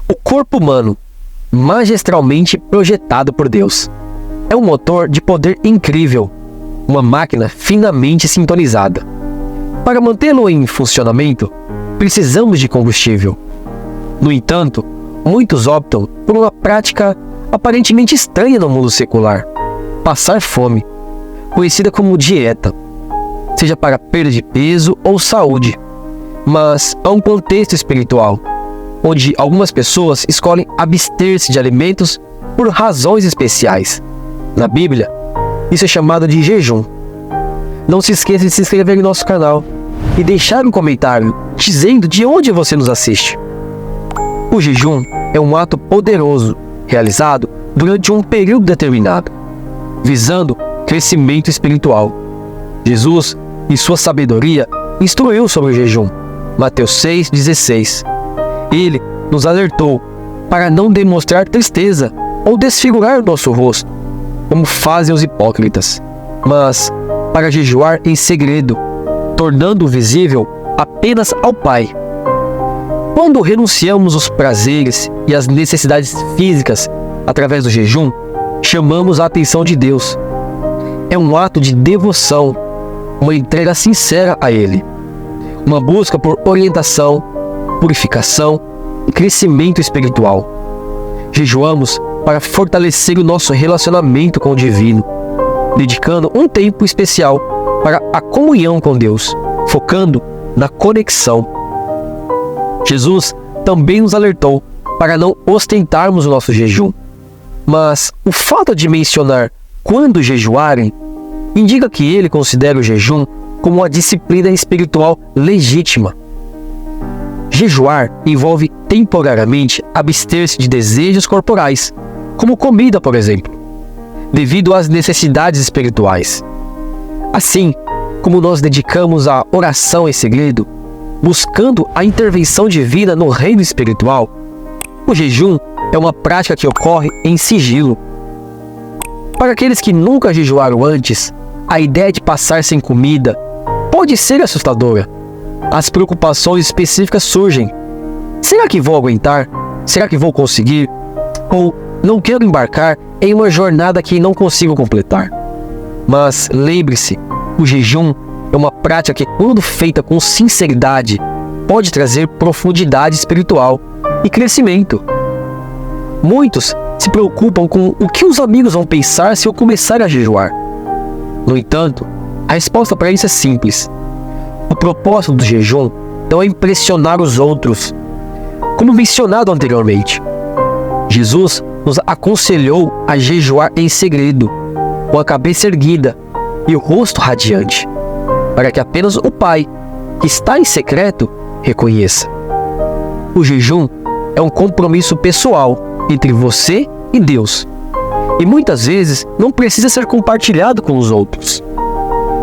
O corpo humano, magistralmente projetado por Deus, é um motor de poder incrível, uma máquina finamente sintonizada. Para mantê-lo em funcionamento, precisamos de combustível. No entanto, muitos optam por uma prática aparentemente estranha no mundo secular: passar fome, conhecida como dieta, seja para perda de peso ou saúde. Mas há um contexto espiritual, onde algumas pessoas escolhem abster-se de alimentos por razões especiais. Na Bíblia, isso é chamado de jejum. Não se esqueça de se inscrever no nosso canal e deixar um comentário dizendo de onde você nos assiste. O jejum é um ato poderoso, realizado durante um período determinado, visando crescimento espiritual. Jesus, em sua sabedoria, instruiu sobre o jejum. Mateus 6,16. Ele nos alertou para não demonstrar tristeza ou desfigurar nosso rosto, como fazem os hipócritas, mas para jejuar em segredo, tornando-o visível apenas ao Pai. Quando renunciamos os prazeres e as necessidades físicas através do jejum, chamamos a atenção de Deus. É um ato de devoção, uma entrega sincera a Ele, uma busca por orientação, purificação e crescimento espiritual. Jejuamos para fortalecer o nosso relacionamento com o divino, dedicando um tempo especial para a comunhão com Deus, focando na conexão. Jesus também nos alertou para não ostentarmos o nosso jejum, mas o fato de mencionar quando jejuarem indica que ele considera o jejum como uma disciplina espiritual legítima. Jejuar envolve temporariamente abster-se de desejos corporais, como comida, por exemplo, devido às necessidades espirituais. Assim como nós dedicamos a oração em segredo, buscando a intervenção divina no reino espiritual, o jejum é uma prática que ocorre em sigilo. Para aqueles que nunca jejuaram antes, a ideia de passar sem comida pode ser assustadora. As preocupações específicas surgem. Será que vou aguentar? Será que vou conseguir? Ou não quero embarcar em uma jornada que não consigo completar? Mas lembre-se, o jejum é uma prática que, quando feita com sinceridade, pode trazer profundidade espiritual e crescimento. Muitos se preocupam com o que os amigos vão pensar se eu começar a jejuar. No entanto, a resposta para isso é simples. O propósito do jejum não é impressionar os outros. Como mencionado anteriormente, Jesus nos aconselhou a jejuar em segredo, com a cabeça erguida e o rosto radiante, para que apenas o Pai, que está em secreto, reconheça. O jejum é um compromisso pessoal entre você e Deus, e muitas vezes não precisa ser compartilhado com os outros.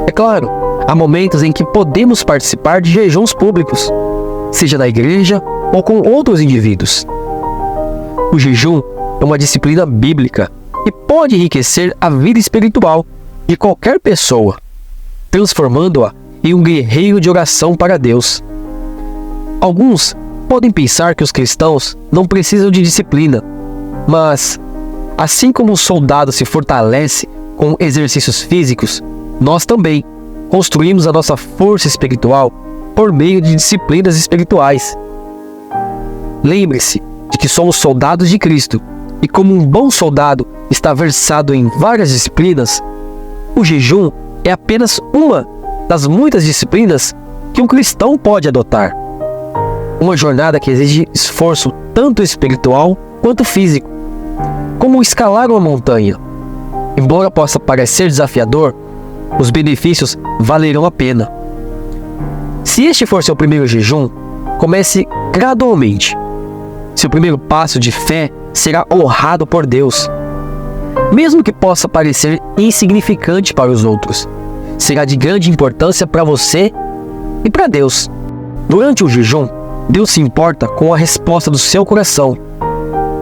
É claro, há momentos em que podemos participar de jejuns públicos, seja na igreja ou com outros indivíduos. O jejum é uma disciplina bíblica e pode enriquecer a vida espiritual de qualquer pessoa, transformando-a em um guerreiro de oração para Deus. Alguns podem pensar que os cristãos não precisam de disciplina, mas, assim como um soldado se fortalece com exercícios físicos, nós também construímos a nossa força espiritual por meio de disciplinas espirituais. Lembre-se de que somos soldados de Cristo, e como um bom soldado está versado em várias disciplinas, o jejum é apenas uma das muitas disciplinas que um cristão pode adotar. Uma jornada que exige esforço tanto espiritual quanto físico, como escalar uma montanha. Embora possa parecer desafiador, os benefícios valerão a pena. Se este for seu primeiro jejum, comece gradualmente. Seu primeiro passo de fé será honrado por Deus. Mesmo que possa parecer insignificante para os outros, será de grande importância para você e para Deus. Durante o jejum, Deus se importa com a resposta do seu coração.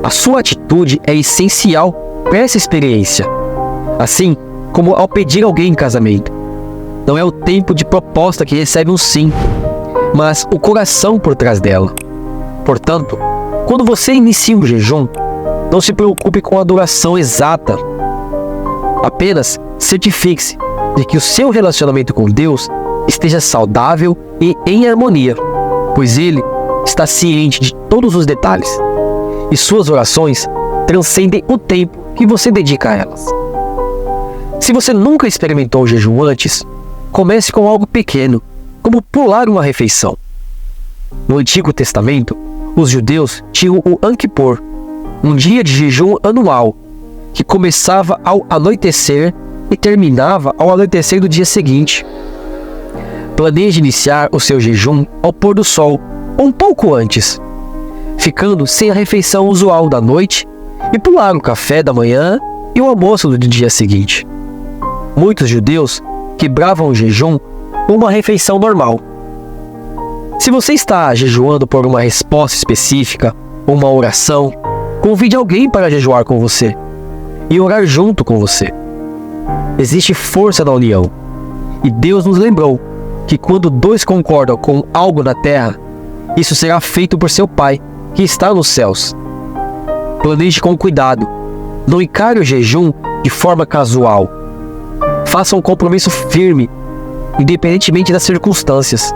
A sua atitude é essencial para essa experiência, assim como ao pedir alguém em casamento. Não é o tempo de proposta que recebe um sim, mas o coração por trás dela. Portanto, Quando você inicia um jejum, não se preocupe com a duração exata. Apenas certifique-se de que o seu relacionamento com Deus esteja saudável e em harmonia, pois Ele está ciente de todos os detalhes e suas orações transcendem o tempo que você dedica a elas. Se você nunca experimentou o jejum antes, comece com algo pequeno, como pular uma refeição. No Antigo Testamento, os judeus tinham o Yom Kippur, um dia de jejum anual, que começava ao anoitecer e terminava ao anoitecer do dia seguinte. Planeje iniciar o seu jejum ao pôr do sol, ou um pouco antes, ficando sem a refeição usual da noite e pular o café da manhã e o almoço do dia seguinte. Muitos judeus quebravam o jejum com uma refeição normal. Se você está jejuando por uma resposta específica ou uma oração, convide alguém para jejuar com você e orar junto com você. Existe força na união, e Deus nos lembrou que quando dois concordam com algo na terra, isso será feito por seu Pai, que está nos céus. Planeje com cuidado, não encare o jejum de forma casual. Faça um compromisso firme, independentemente das circunstâncias.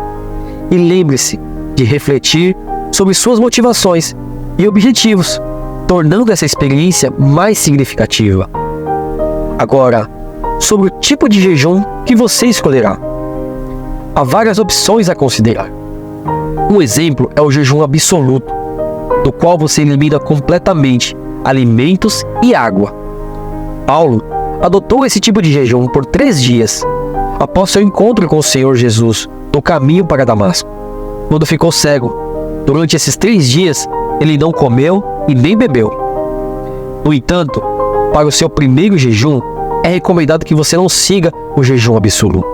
E lembre-se de refletir sobre suas motivações e objetivos, tornando essa experiência mais significativa. Agora, sobre o tipo de jejum que você escolherá. Há várias opções a considerar. Um exemplo é o jejum absoluto, do qual você elimina completamente alimentos e água. Paulo adotou esse tipo de jejum por 3 dias, após seu encontro com o Senhor Jesus no caminho para Damasco, quando ficou cego. Durante esses 3 dias, ele não comeu e nem bebeu. No entanto, para o seu primeiro jejum, é recomendado que você não siga o jejum absoluto.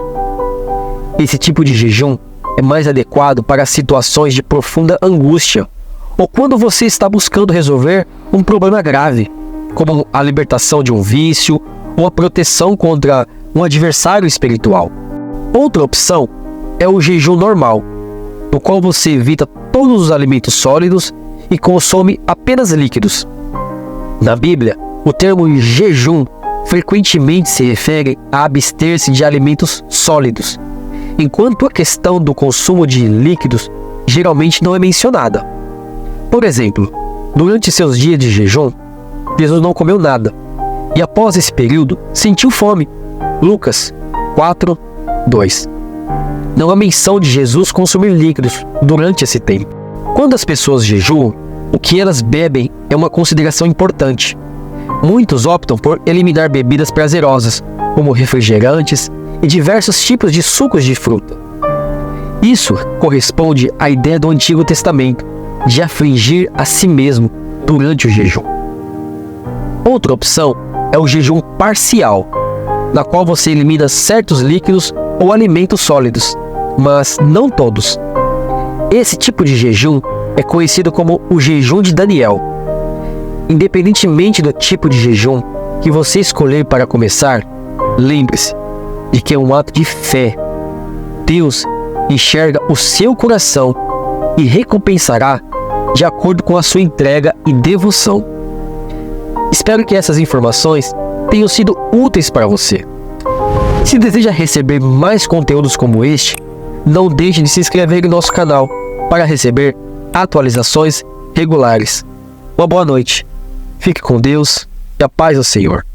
Esse tipo de jejum é mais adequado para situações de profunda angústia, ou quando você está buscando resolver um problema grave, como a libertação de um vício ou a proteção contra um adversário espiritual. Outra opção é o jejum normal, no qual você evita todos os alimentos sólidos e consome apenas líquidos. Na Bíblia, o termo jejum frequentemente se refere a abster-se de alimentos sólidos, enquanto a questão do consumo de líquidos geralmente não é mencionada. Por exemplo, durante seus dias de jejum, Jesus não comeu nada, e após esse período, sentiu fome. Lucas 4:2. Não há menção de Jesus consumir líquidos durante esse tempo. Quando as pessoas jejuam, o que elas bebem é uma consideração importante. Muitos optam por eliminar bebidas prazerosas, como refrigerantes e diversos tipos de sucos de fruta. Isso corresponde à ideia do Antigo Testamento de afligir a si mesmo durante o jejum. Outra opção é o jejum parcial, na qual você elimina certos líquidos ou alimentos sólidos, mas não todos. Esse tipo de jejum é conhecido como o jejum de Daniel. Independentemente do tipo de jejum que você escolher para começar, lembre-se de que é um ato de fé. Deus enxerga o seu coração e recompensará de acordo com a sua entrega e devoção. Espero que essas informações tenham sido úteis para você. Se deseja receber mais conteúdos como este, não deixe de se inscrever em nosso canal para receber atualizações regulares. Uma boa noite. Fique com Deus e a paz do Senhor.